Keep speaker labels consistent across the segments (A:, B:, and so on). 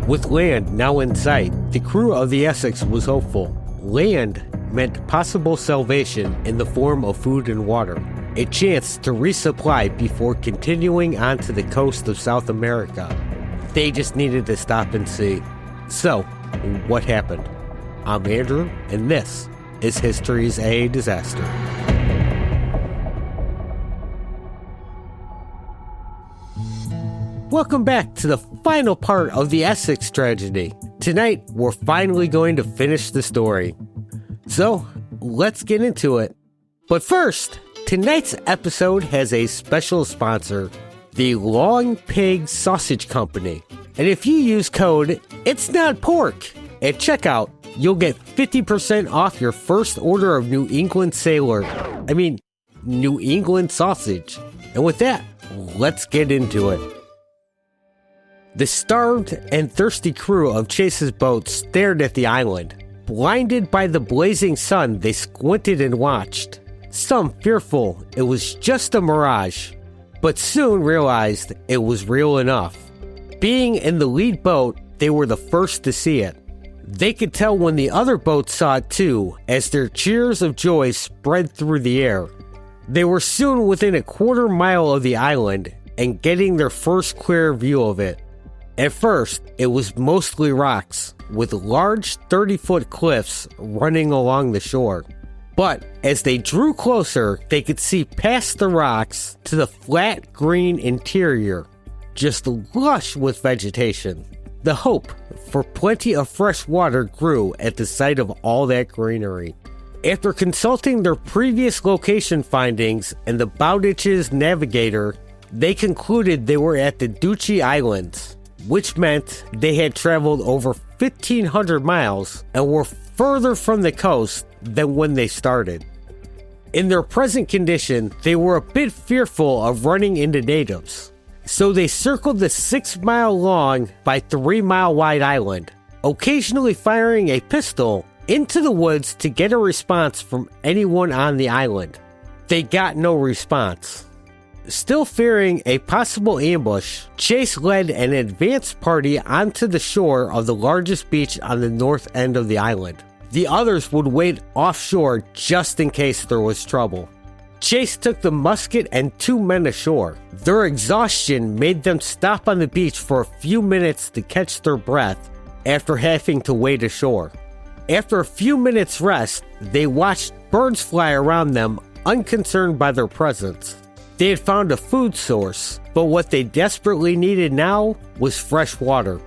A: With land now in sight, the crew of the Essex was hopeful. Land meant possible salvation in the form of food and water, a chance to resupply before continuing on to the coast of South America. They just needed to stop and see. So, what happened? I'm Andrew, and this is History's a Disaster. Welcome back to the final part of the Essex tragedy. Tonight, we're finally going to finish the story. So, let's get into it. But first, tonight's episode has a special sponsor, the Long Pig Sausage Company. And if you use code It's Not Pork at checkout, you'll get 50% off your first order of New England sausage. And with that, let's get into it. The starved and thirsty crew of Chase's boat stared at the island. Blinded by the blazing sun, they squinted and watched. Some fearful it was just a mirage, but soon realized it was real enough. Being in the lead boat, they were the first to see it. They could tell when the other boats saw it too, as their cheers of joy spread through the air. They were soon within a quarter mile of the island and getting their first clear view of it. At first, it was mostly rocks, with large 30-foot cliffs running along the shore. But as they drew closer, they could see past the rocks to the flat green interior, just lush with vegetation. The hope for plenty of fresh water grew at the sight of all that greenery. After consulting their previous location findings and the Bellyaches navigator, they concluded they were at the Duchy Islands, which meant they had traveled over 1,500 miles and were further from the coast than when they started. In their present condition, they were a bit fearful of running into natives, so they circled the 6-mile-long by 3-mile-wide island, occasionally firing a pistol into the woods to get a response from anyone on the island. They got no response. Still fearing a possible ambush, Chase led an advance party onto the shore of the largest beach on the north end of the island. The others would wait offshore just in case there was trouble. Chase took the musket and 2 men ashore. Their exhaustion made them stop on the beach for a few minutes to catch their breath after having to wade ashore. After a few minutes' rest, they watched birds fly around them, unconcerned by their presence. They had found a food source, but what they desperately needed now was fresh water.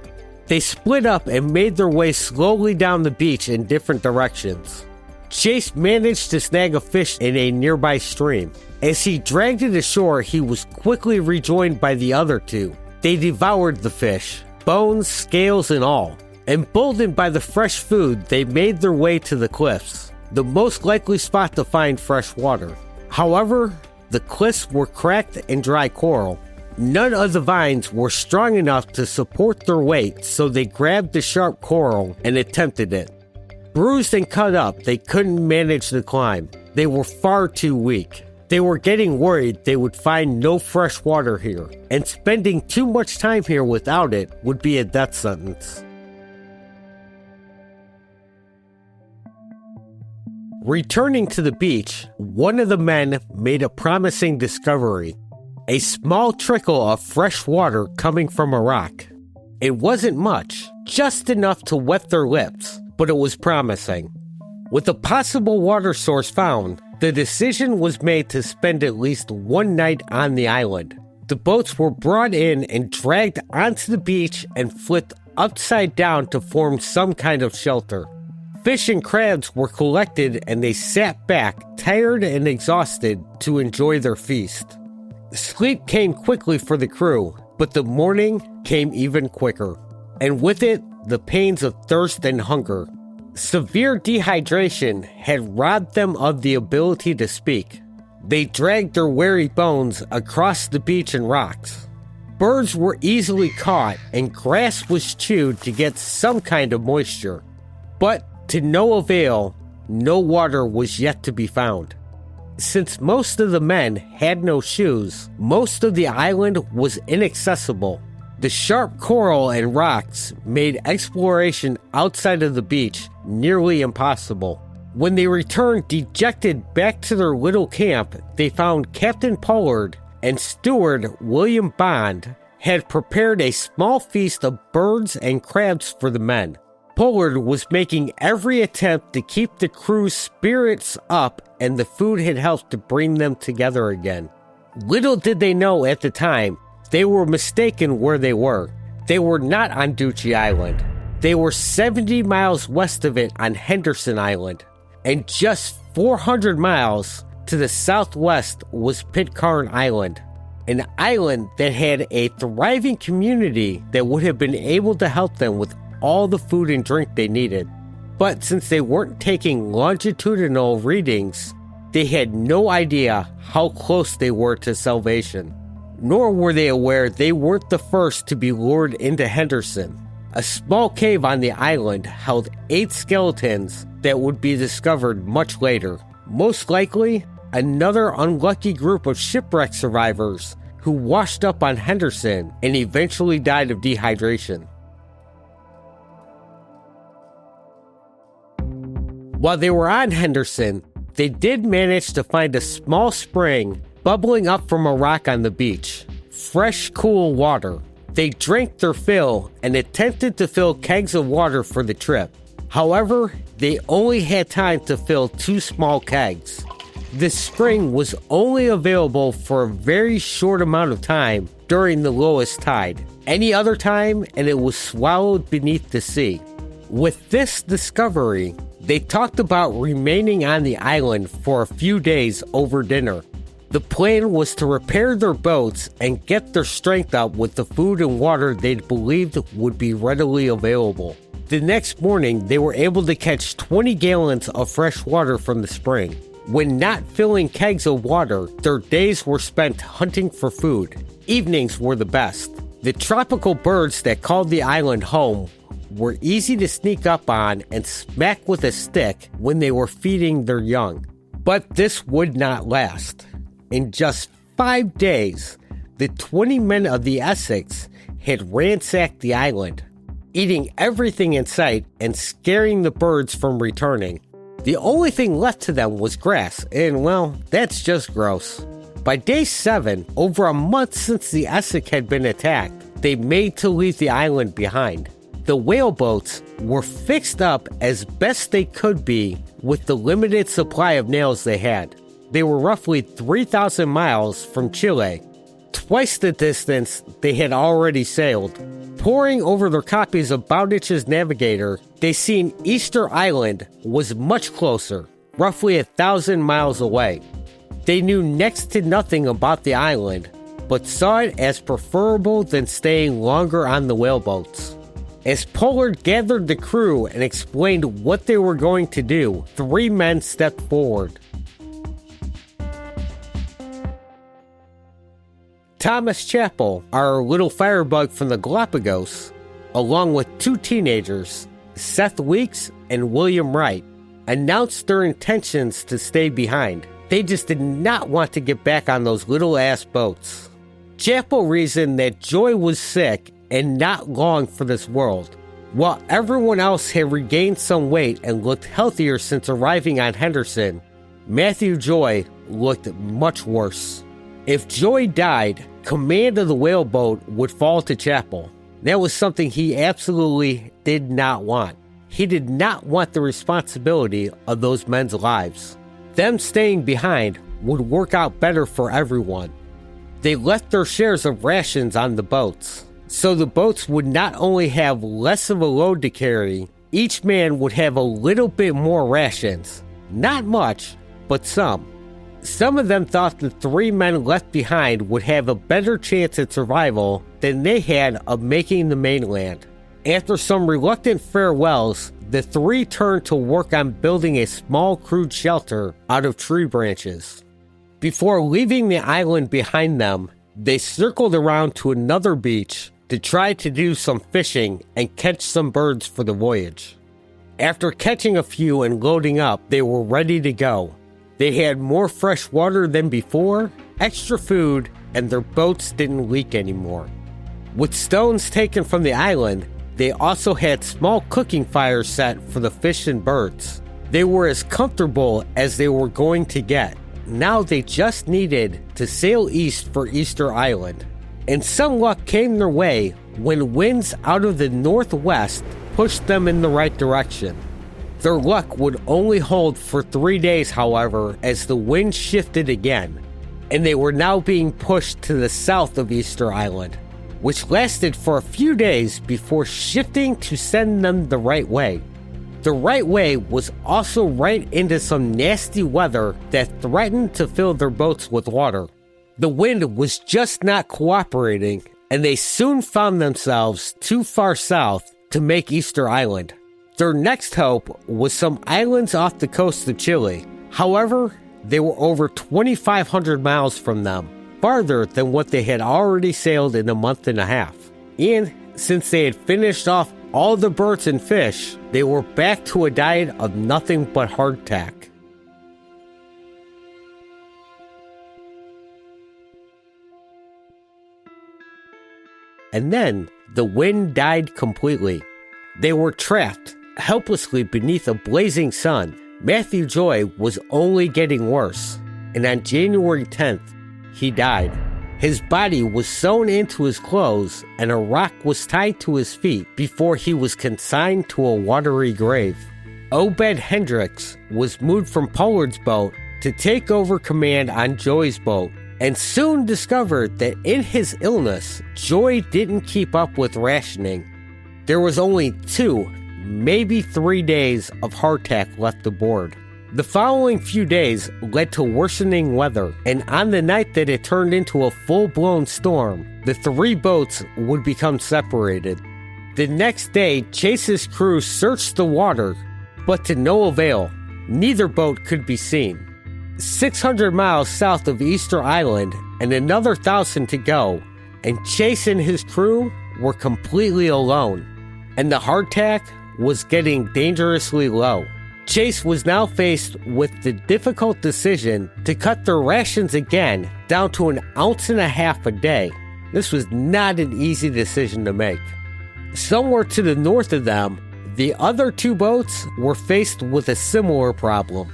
A: They split up and made their way slowly down the beach in different directions. Chase managed to snag a fish in a nearby stream. As he dragged it ashore, he was quickly rejoined by the other two. They devoured the fish, bones, scales, and all. Emboldened by the fresh food, they made their way to the cliffs, the most likely spot to find fresh water. However, the cliffs were cracked and dry coral. None of the vines were strong enough to support their weight, so they grabbed the sharp coral and attempted it. Bruised and cut up, they couldn't manage the climb. They were far too weak. They were getting worried they would find no fresh water here, and spending too much time here without it would be a death sentence. Returning to the beach, one of the men made a promising discovery: a small trickle of fresh water coming from a rock. It wasn't much, just enough to wet their lips, but it was promising. With a possible water source found, the decision was made to spend at least one night on the island. The boats were brought in and dragged onto the beach and flipped upside down to form some kind of shelter. Fish and crabs were collected and they sat back, tired and exhausted, to enjoy their feast. Sleep came quickly for the crew, but the morning came even quicker, and with it, the pains of thirst and hunger. Severe dehydration had robbed them of the ability to speak. They dragged their weary bones across the beach and rocks. Birds were easily caught and grass was chewed to get some kind of moisture. But to no avail, no water was yet to be found. Since most of the men had no shoes, most of the island was inaccessible. The sharp coral and rocks made exploration outside of the beach nearly impossible. When they returned dejected back to their little camp, they found Captain Pollard and steward William Bond had prepared a small feast of birds and crabs for the men. Pollard was making every attempt to keep the crew's spirits up, and the food had helped to bring them together again. Little did they know at the time, they were mistaken where they were. They were not on Duchy Island. They were 70 miles west of it on Henderson Island, and just 400 miles to the southwest was Pitcairn Island, an island that had a thriving community that would have been able to help them with all the food and drink they needed. But since they weren't taking longitudinal readings, they had no idea how close they were to salvation. Nor were they aware they weren't the first to be lured into Henderson. A small cave on the island held 8 skeletons that would be discovered much later. Most likely, another unlucky group of shipwreck survivors who washed up on Henderson and eventually died of dehydration. While they were on Henderson, they did manage to find a small spring bubbling up from a rock on the beach. Fresh, cool water. They drank their fill and attempted to fill kegs of water for the trip. However, they only had time to fill 2 small kegs. This spring was only available for a very short amount of time during the lowest tide. Any other time, and it was swallowed beneath the sea. With this discovery, they talked about remaining on the island for a few days over dinner. The plan was to repair their boats and get their strength up with the food and water they believed would be readily available. The next morning, they were able to catch 20 gallons of fresh water from the spring. When not filling kegs of water, their days were spent hunting for food. Evenings were the best. The tropical birds that called the island home were easy to sneak up on and smack with a stick when they were feeding their young. But this would not last. In just 5 days, the 20 men of the Essex had ransacked the island, eating everything in sight and scaring the birds from returning. The only thing left to them was grass, and well, that's just gross. By day 7, over a month since the Essex had been attacked, they made to leave the island behind. The whaleboats were fixed up as best they could be with the limited supply of nails they had. They were roughly 3,000 miles from Chile, twice the distance they had already sailed. Poring over their copies of Bowditch's Navigator, they seen Easter Island was much closer, roughly 1,000 miles away. They knew next to nothing about the island, but saw it as preferable than staying longer on the whaleboats. As Pollard gathered the crew and explained what they were going to do, 3 men stepped forward. Thomas Chappell, our little firebug from the Galapagos, along with 2 teenagers, Seth Weeks and William Wright, announced their intentions to stay behind. They just did not want to get back on those little-ass boats. Chappell reasoned that Joy was sick and not long for this world. While everyone else had regained some weight and looked healthier since arriving on Henderson, Matthew Joy looked much worse. If Joy died, command of the whaleboat would fall to Chappell. That was something he absolutely did not want. He did not want the responsibility of those men's lives. Them staying behind would work out better for everyone. They left their shares of rations on the boats, so the boats would not only have less of a load to carry, each man would have a little bit more rations. Not much, but some. Some of them thought the 3 men left behind would have a better chance at survival than they had of making the mainland. After some reluctant farewells, the 3 turned to work on building a small crude shelter out of tree branches. Before leaving the island behind them, they circled around to another beach to try to do some fishing and catch some birds for the voyage. After catching a few and loading up, they were ready to go. They had more fresh water than before, extra food, and their boats didn't leak anymore. With stones taken from the island, they also had small cooking fires set for the fish and birds. They were as comfortable as they were going to get. Now they just needed to sail east for Easter Island. And some luck came their way when winds out of the northwest pushed them in the right direction. Their luck would only hold for 3 days, however, as the wind shifted again, and they were now being pushed to the south of Easter Island, which lasted for a few days before shifting to send them the right way. The right way was also right into some nasty weather that threatened to fill their boats with water. The wind was just not cooperating, and they soon found themselves too far south to make Easter Island. Their next hope was some islands off the coast of Chile. However, they were over 2,500 miles from them, farther than what they had already sailed in a month and a half. And since they had finished off all the birds and fish, they were back to a diet of nothing but hardtack. And then the wind died completely. They were trapped helplessly beneath a blazing sun. Matthew Joy was only getting worse, and on January 10th, he died. His body was sewn into his clothes, and a rock was tied to his feet before he was consigned to a watery grave. Obed Hendricks was moved from Pollard's boat to take over command on Joy's boat, and soon discovered that in his illness, Joy didn't keep up with rationing. There was only 2, maybe 3 days of hardtack left aboard. The following few days led to worsening weather, and on the night that it turned into a full-blown storm, the 3 boats would become separated. The next day, Chase's crew searched the water, but to no avail. Neither boat could be seen. 600 miles south of Easter Island and another 1,000 to go, and Chase and his crew were completely alone, and the hardtack was getting dangerously low. Chase was now faced with the difficult decision to cut their rations again down to 1.5 ounces a day. This was not an easy decision to make. Somewhere to the north of them, the other 2 boats were faced with a similar problem.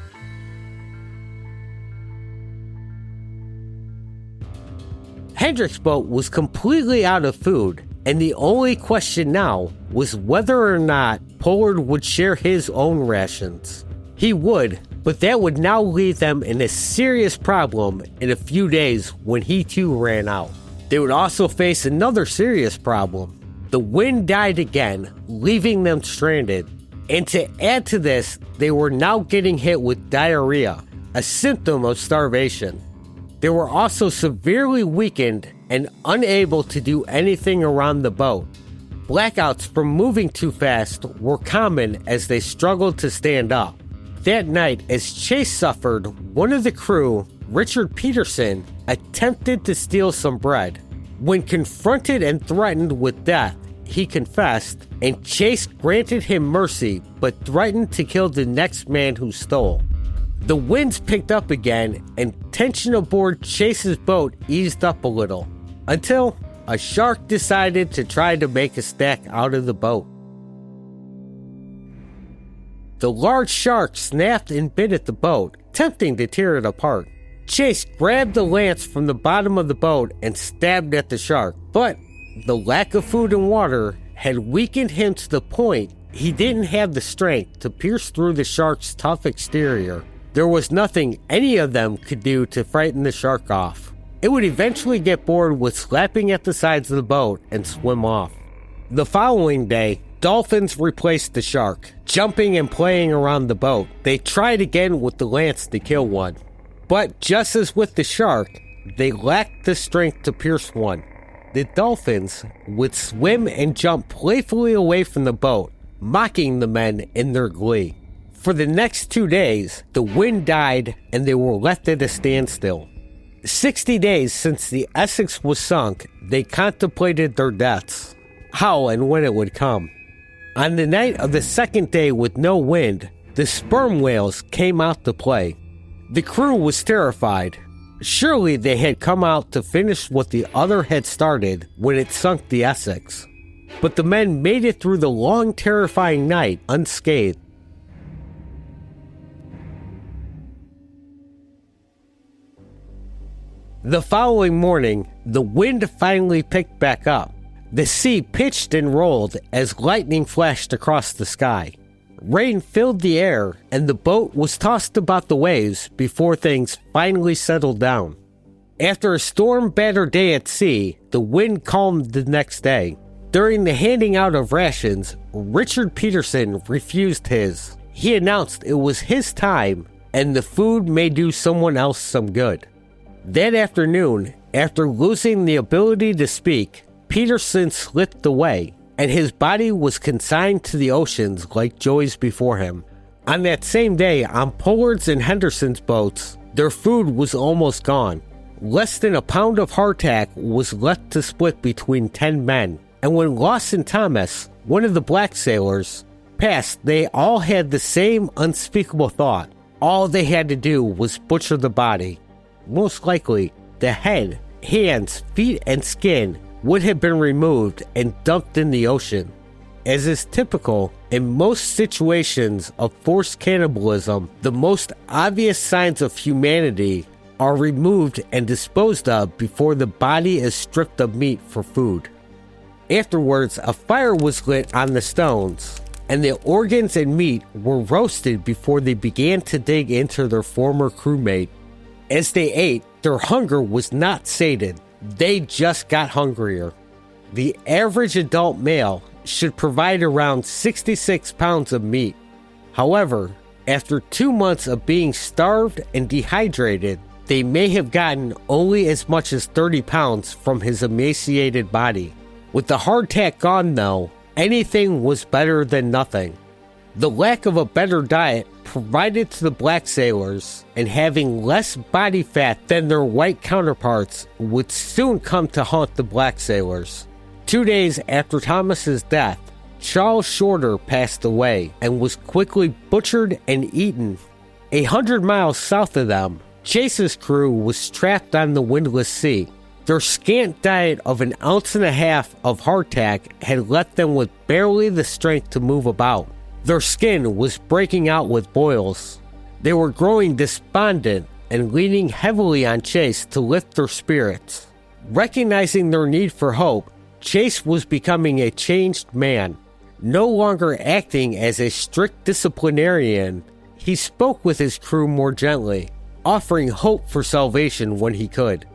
A: Hendrick's boat was completely out of food, and the only question now was whether or not Pollard would share his own rations. He would, but that would now leave them in a serious problem in a few days when he too ran out. They would also face another serious problem. The wind died again, leaving them stranded. And to add to this, they were now getting hit with diarrhea, a symptom of starvation. They were also severely weakened and unable to do anything around the boat. Blackouts from moving too fast were common as they struggled to stand up. That night, as Chase suffered, one of the crew, Richard Peterson, attempted to steal some bread. When confronted and threatened with death, he confessed, and Chase granted him mercy but threatened to kill the next man who stole. The winds picked up again, and tension aboard Chase's boat eased up a little, until a shark decided to try to make a stack out of the boat. The large shark snapped and bit at the boat, tempting to tear it apart. Chase grabbed the lance from the bottom of the boat and stabbed at the shark, but the lack of food and water had weakened him to the point he didn't have the strength to pierce through the shark's tough exterior. There was nothing any of them could do to frighten the shark off. It would eventually get bored with slapping at the sides of the boat and swim off. The following day, dolphins replaced the shark, jumping and playing around the boat. They tried again with the lance to kill one. But just as with the shark, they lacked the strength to pierce one. The dolphins would swim and jump playfully away from the boat, mocking the men in their glee. For the next 2 days, the wind died and they were left at a standstill. 60 days since the Essex was sunk, they contemplated their deaths, how and when it would come. On the night of the second day with no wind, the sperm whales came out to play. The crew was terrified. Surely they had come out to finish what the other had started when it sunk the Essex. But the men made it through the long, terrifying night unscathed. The following morning, the wind finally picked back up. The sea pitched and rolled as lightning flashed across the sky. Rain filled the air, and the boat was tossed about the waves before things finally settled down. After a storm-battered day at sea, the wind calmed the next day. During the handing out of rations, Richard Peterson refused his. He announced it was his time, and the food may do someone else some good. That afternoon, after losing the ability to speak, Peterson slipped away, and his body was consigned to the oceans like Joey's before him. On that same day, on Pollard's and Henderson's boats, their food was almost gone. Less than a pound of hardtack was left to split between 10 men, and when Lawson Thomas, one of the black sailors, passed, they all had the same unspeakable thought. All they had to do was butcher the body. Most likely, the head, hands, feet, and skin would have been removed and dumped in the ocean. As is typical, in most situations of forced cannibalism, the most obvious signs of humanity are removed and disposed of before the body is stripped of meat for food. Afterwards, a fire was lit on the stones, and the organs and meat were roasted before they began to dig into their former crewmate. As they ate, their hunger was not sated. They just got hungrier. The average adult male should provide around 66 pounds of meat. However, after 2 months of being starved and dehydrated, they may have gotten only as much as 30 pounds from his emaciated body. With the hardtack gone, though, anything was better than nothing. The lack of a better diet provided to the black sailors, and having less body fat than their white counterparts, would soon come to haunt the black sailors. 2 days after Thomas's death, Charles Shorter passed away and was quickly butchered and eaten. 100 miles south of them, Chase's crew was trapped on the windless sea. Their scant diet of 1.5 ounces of hardtack had left them with barely the strength to move about. Their skin was breaking out with boils. They were growing despondent and leaning heavily on Chase to lift their spirits. Recognizing their need for hope, Chase was becoming a changed man. No longer acting as a strict disciplinarian, he spoke with his crew more gently, offering hope for salvation when he could.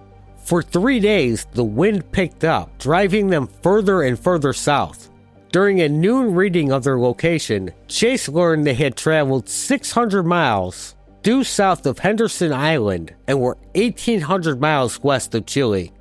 A: For 3 days, the wind picked up, driving them further and further south. During a noon reading of their location, Chase learned they had traveled 600 miles due south of Henderson Island and were 1,800 miles west of Chile.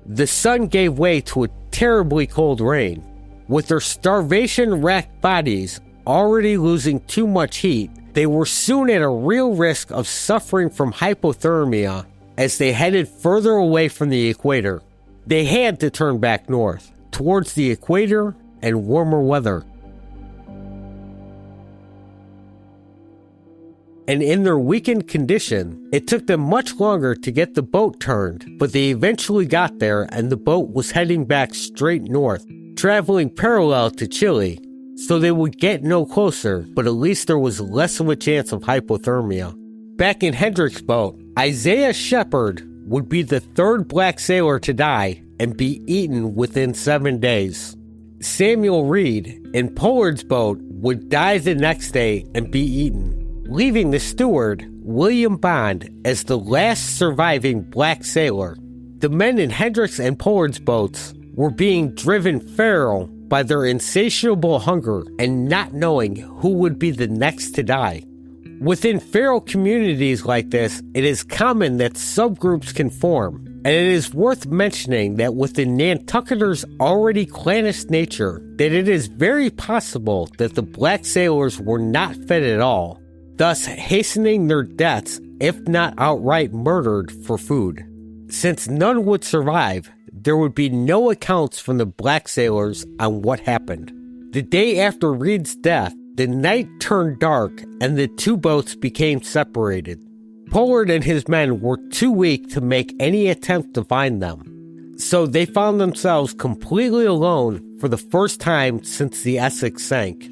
A: The sun gave way to a terribly cold rain. With their starvation-racked bodies already losing too much heat, they were soon at a real risk of suffering from hypothermia as they headed further away from the equator. They had to turn back north, towards the equator and warmer weather. And in their weakened condition, it took them much longer to get the boat turned, but they eventually got there and the boat was heading back straight north, traveling parallel to Chile, so they would get no closer, but at least there was less of a chance of hypothermia. Back in Hendrick's boat, Isaiah Shepard would be the third black sailor to die and be eaten within 7 days. Samuel Reed, in Pollard's boat, would die the next day and be eaten, leaving the steward, William Bond, as the last surviving black sailor. The men in Hendrick's and Pollard's boats were being driven feral by their insatiable hunger and not knowing who would be the next to die. Within feral communities like this, it is common that subgroups can form, and it is worth mentioning that within Nantucketers' already clannish nature, that it is very possible that the black sailors were not fed at all, thus hastening their deaths, if not outright murdered, for food. Since none would survive, there would be no accounts from the black sailors on what happened. The day after Reed's death, the night turned dark and the two boats became separated. Pollard and his men were too weak to make any attempt to find them, so they found themselves completely alone for the first time since the Essex sank.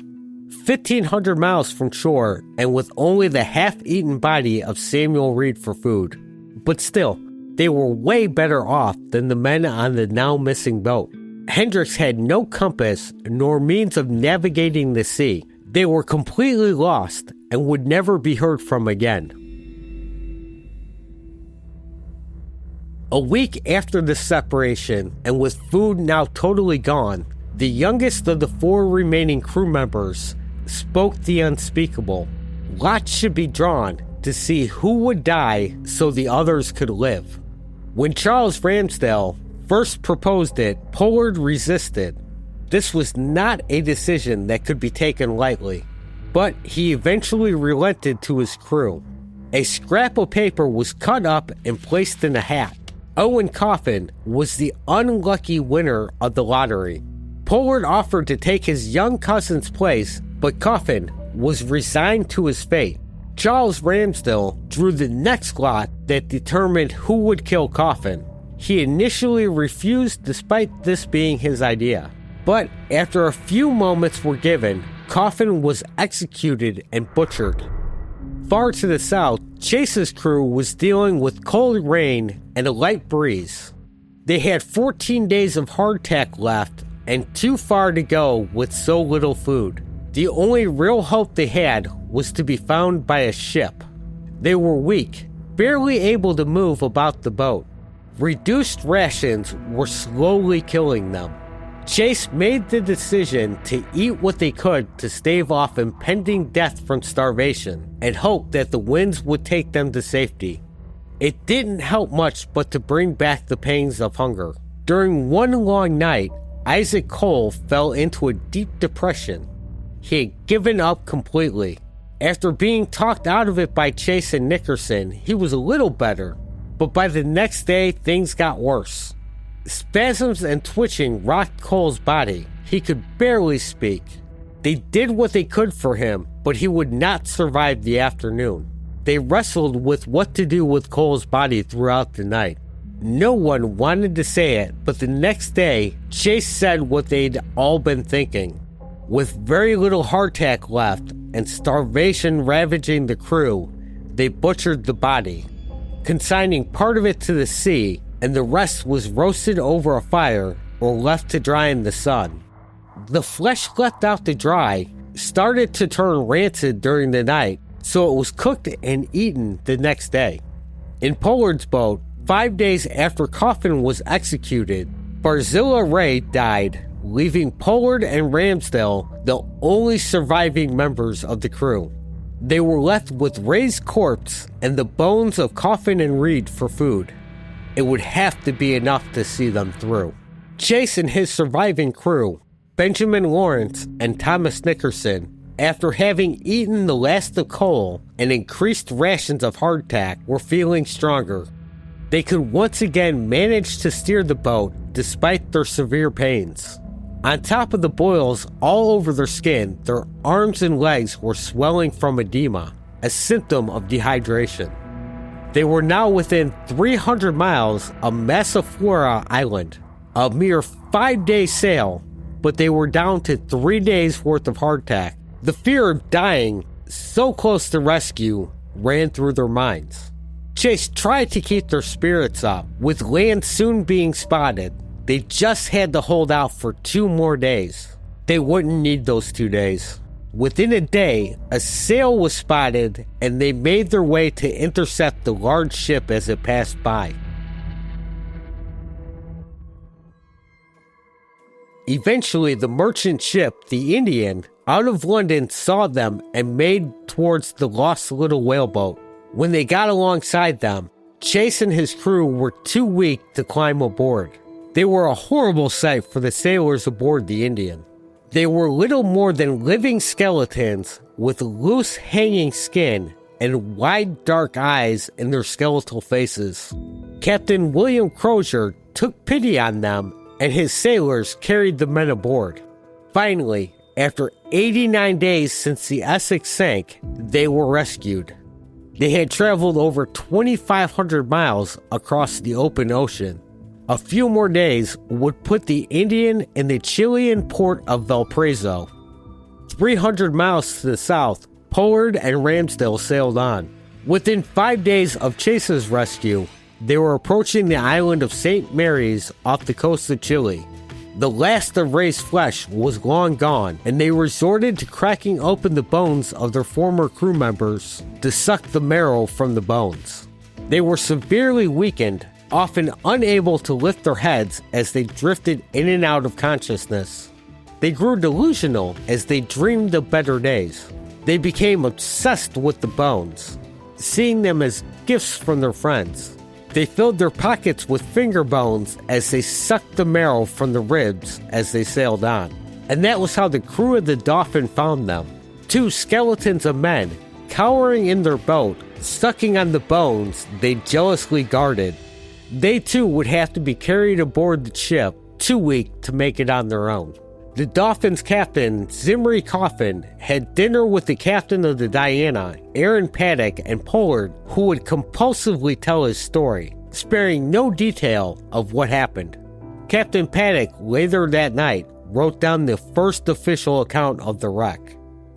A: 1,500 miles from shore and with only the half-eaten body of Samuel Reed for food. But still, they were way better off than the men on the now missing boat. Hendricks had no compass nor means of navigating the sea. They were completely lost and would never be heard from again. A week after the separation, and with food now totally gone, the youngest of the 4 remaining crew members spoke the unspeakable. Lots should be drawn to see who would die so the others could live. When Charles Ramsdale first proposed it, Pollard resisted. This was not a decision that could be taken lightly, but he eventually relented to his crew. A scrap of paper was cut up and placed in a hat. Owen Coffin was the unlucky winner of the lottery. Pollard offered to take his young cousin's place, but Coffin was resigned to his fate. Charles Ramsdale drew the next lot that determined who would kill Coffin. He initially refused despite this being his idea, but after a few moments were given, Coffin was executed and butchered. Far to the south, Chase's crew was dealing with cold rain and a light breeze. They had 14 days of hardtack left and too far to go with so little food. The only real hope they had was to be found by a ship. They were weak, barely able to move about the boat. Reduced rations were slowly killing them. Chase made the decision to eat what they could to stave off impending death from starvation and hope that the winds would take them to safety. It didn't help much but to bring back the pangs of hunger. During one long night, Isaac Cole fell into a deep depression. He had given up completely. After being talked out of it by Chase and Nickerson, he was a little better, but by the next day, things got worse. Spasms and twitching rocked Cole's body. He could barely speak. They did what they could for him, but he would not survive the afternoon. They wrestled with what to do with Cole's body throughout the night. No one wanted to say it, but the next day, Chase said what they'd all been thinking. With very little hardtack left and starvation ravaging the crew, they butchered the body, consigning part of it to the sea, and the rest was roasted over a fire or left to dry in the sun. The flesh left out to dry started to turn rancid during the night, so it was cooked and eaten the next day. In Pollard's boat, 5 days after Coffin was executed, Barzilla Ray died, leaving Pollard and Ramsdale the only surviving members of the crew. They were left with Ray's corpse and the bones of Coffin and Reed for food. It would have to be enough to see them through. Chase and his surviving crew, Benjamin Lawrence and Thomas Nickerson, after having eaten the last of coal and increased rations of hardtack, were feeling stronger. They could once again manage to steer the boat despite their severe pains. On top of the boils all over their skin, their arms and legs were swelling from edema, a symptom of dehydration. They were now within 300 miles of Massaflora Island, a mere 5-day sail, but they were down to 3 days worth of hardtack. The fear of dying, so close to rescue, ran through their minds. Chase tried to keep their spirits up. With land soon being spotted, they just had to hold out for 2 more days. They wouldn't need those 2 days. Within a day, a sail was spotted and they made their way to intercept the large ship as it passed by. Eventually, the merchant ship, the Indian, out of London saw them and made towards the lost little whaleboat. When they got alongside them, Chase and his crew were too weak to climb aboard. They were a horrible sight for the sailors aboard the Indian. They were little more than living skeletons with loose hanging skin and wide dark eyes in their skeletal faces. Captain William Crozier took pity on them and his sailors carried the men aboard. Finally, after 89 days since the Essex sank, they were rescued. They had traveled over 2,500 miles across the open ocean. A few more days would put the Indian in the Chilean port of Valparaiso. 300 miles to the south, Pollard and Ramsdell sailed on. Within 5 days of Chase's rescue, they were approaching the island of St. Mary's off the coast of Chile. The last of Ray's flesh was long gone, and they resorted to cracking open the bones of their former crew members to suck the marrow from the bones. They were severely weakened, often unable to lift their heads as they drifted in and out of consciousness. They grew delusional as they dreamed of better days. They became obsessed with the bones, seeing them as gifts from their friends. They filled their pockets with finger bones as they sucked the marrow from the ribs as they sailed on. And that was how the crew of the Dolphin found them. 2 skeletons of men, cowering in their boat, sucking on the bones they jealously guarded. They too would have to be carried aboard the ship, too weak to make it on their own. The Dolphin's captain, Zimri Coffin, had dinner with the captain of the Diana, Aaron Paddock, and Pollard, who would compulsively tell his story, sparing no detail of what happened. Captain Paddock, later that night, wrote down the first official account of the wreck.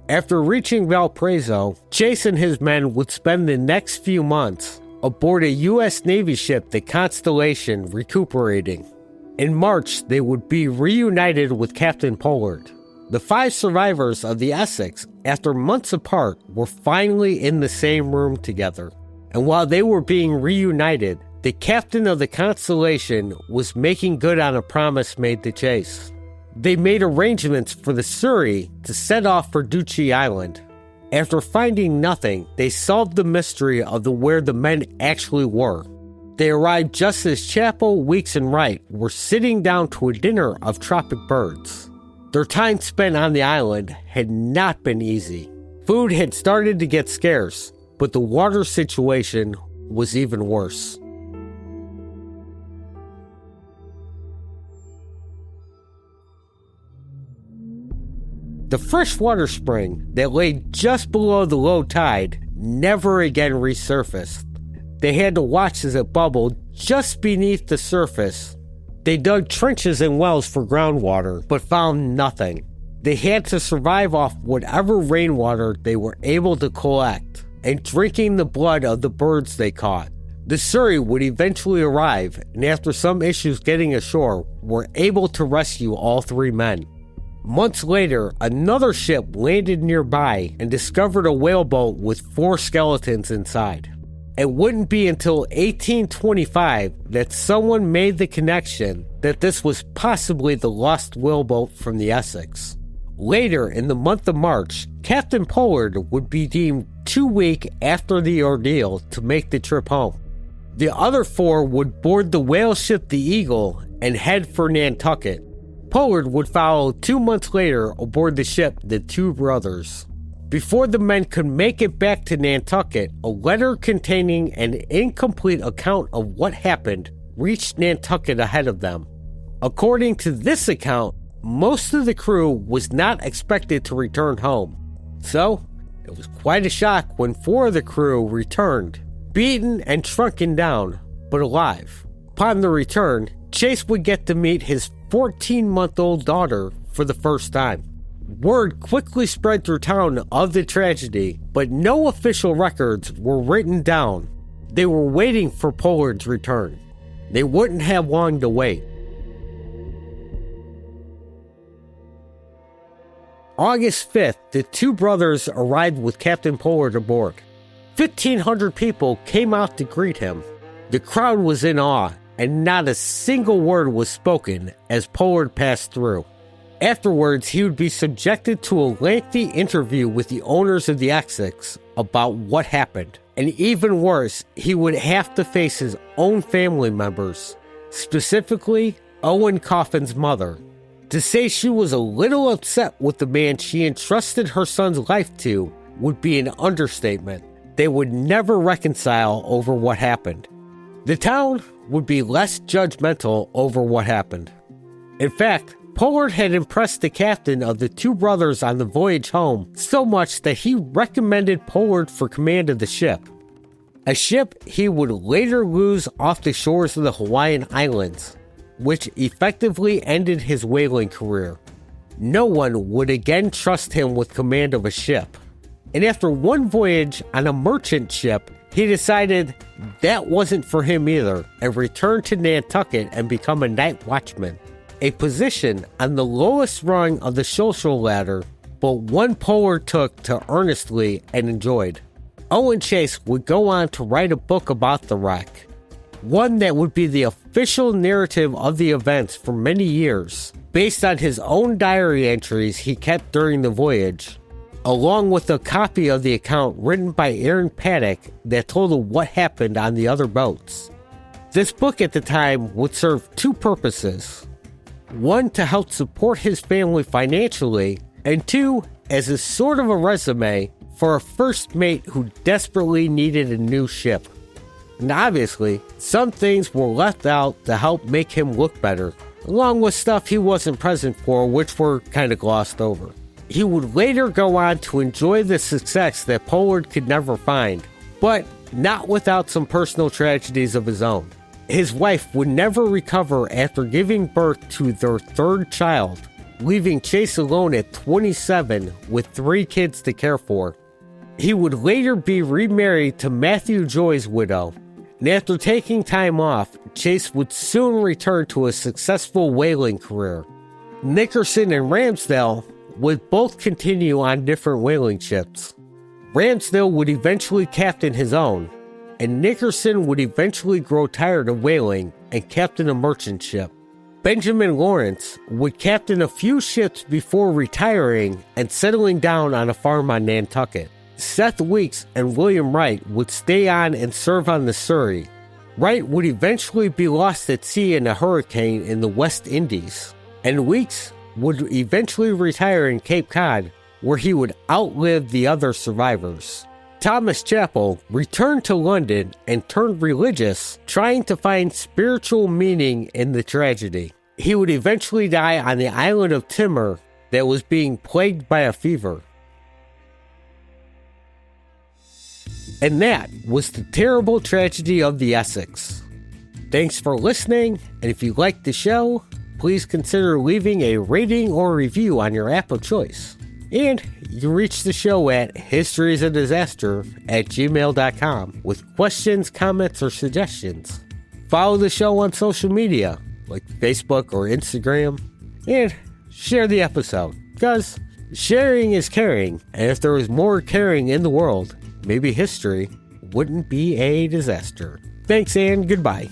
A: After reaching Valparaiso, Chase and his men would spend the next few months aboard a U.S. Navy ship, the Constellation, recuperating. In March, they would be reunited with Captain Pollard. The 5 survivors of the Essex, after months apart, were finally in the same room together. And while they were being reunited, the captain of the Constellation was making good on a promise made to Chase. They made arrangements for the Surrey to set off for Duchy Island. After finding nothing, they solved the mystery of where the men actually were. They arrived just as Chapel, Weeks, and Wright were sitting down to a dinner of tropic birds. Their time spent on the island had not been easy. Food had started to get scarce, but the water situation was even worse. The freshwater spring that lay just below the low tide never again resurfaced. They had to watch as it bubbled just beneath the surface. They dug trenches and wells for groundwater, but found nothing. They had to survive off whatever rainwater they were able to collect, and drinking the blood of the birds they caught. The Surrey would eventually arrive, and after some issues getting ashore, were able to rescue all 3 men. Months later, another ship landed nearby and discovered a whaleboat with 4 skeletons inside. It wouldn't be until 1825 that someone made the connection that this was possibly the lost whaleboat from the Essex. Later, in the month of March, Captain Pollard would be deemed too weak after the ordeal to make the trip home. The other 4 would board the whale ship the Eagle and head for Nantucket. Pollard would follow 2 months later aboard the ship the Two Brothers. Before the men could make it back to Nantucket, a letter containing an incomplete account of what happened reached Nantucket ahead of them. According to this account, most of the crew was not expected to return home. So, it was quite a shock when 4 of the crew returned, beaten and shrunken down, but alive. Upon the return, Chase would get to meet his 14-month-old daughter for the first time. Word quickly spread through town of the tragedy, but no official records were written down. They were waiting for Pollard's return. They wouldn't have long to wait. August 5th, the Two Brothers arrived with Captain Pollard aboard. 1,500 people came out to greet him. The crowd was in awe, and not a single word was spoken as Pollard passed through. Afterwards, he would be subjected to a lengthy interview with the owners of the Essex about what happened. And even worse, he would have to face his own family members, specifically Owen Coffin's mother. To say she was a little upset with the man she entrusted her son's life to would be an understatement. They would never reconcile over what happened. The town would be less judgmental over what happened. In fact, Pollard had impressed the captain of the Two Brothers on the voyage home so much that he recommended Pollard for command of the ship. a ship he would later lose off the shores of the Hawaiian Islands, which effectively ended his whaling career. No one would again trust him with command of a ship. And after one voyage on a merchant ship, he decided that wasn't for him either and returned to Nantucket and become a night watchman, a position on the lowest rung of the social ladder, but one Pollard took to earnestly and enjoyed. Owen Chase would go on to write a book about the wreck, one that would be the official narrative of the events for many years, based on his own diary entries he kept during the voyage, along with a copy of the account written by Aaron Paddock that told of what happened on the other boats. This book at the time would serve two purposes. One, to help support his family financially, and two, as a sort of a resume for a first mate who desperately needed a new ship. And obviously, some things were left out to help make him look better, along with stuff he wasn't present for, which were kind of glossed over. He would later go on to enjoy the success that Pollard could never find, but not without some personal tragedies of his own. His wife would never recover after giving birth to their third child, leaving Chase alone at 27 with 3 kids to care for. He would later be remarried to Matthew Joy's widow, and after taking time off, Chase would soon return to a successful whaling career. Nickerson and Ramsdale would both continue on different whaling ships. Ramsdale would eventually captain his own, and Nickerson would eventually grow tired of whaling and captain a merchant ship. Benjamin Lawrence would captain a few ships before retiring and settling down on a farm on Nantucket. Seth Weeks and William Wright would stay on and serve on the Surrey. Wright would eventually be lost at sea in a hurricane in the West Indies, and Weeks would eventually retire in Cape Cod, where he would outlive the other survivors. Thomas Chappell returned to London and turned religious, trying to find spiritual meaning in the tragedy. He would eventually die on the island of Timor that was being plagued by a fever. And that was the terrible tragedy of the Essex. Thanks for listening, and if you liked the show, please consider leaving a rating or review on your app of choice. And you can reach the show at historiesofdisaster@gmail.com with questions, comments, or suggestions. Follow the show on social media, like Facebook or Instagram, and share the episode, because sharing is caring, and if there was more caring in the world, maybe history wouldn't be a disaster. Thanks and goodbye.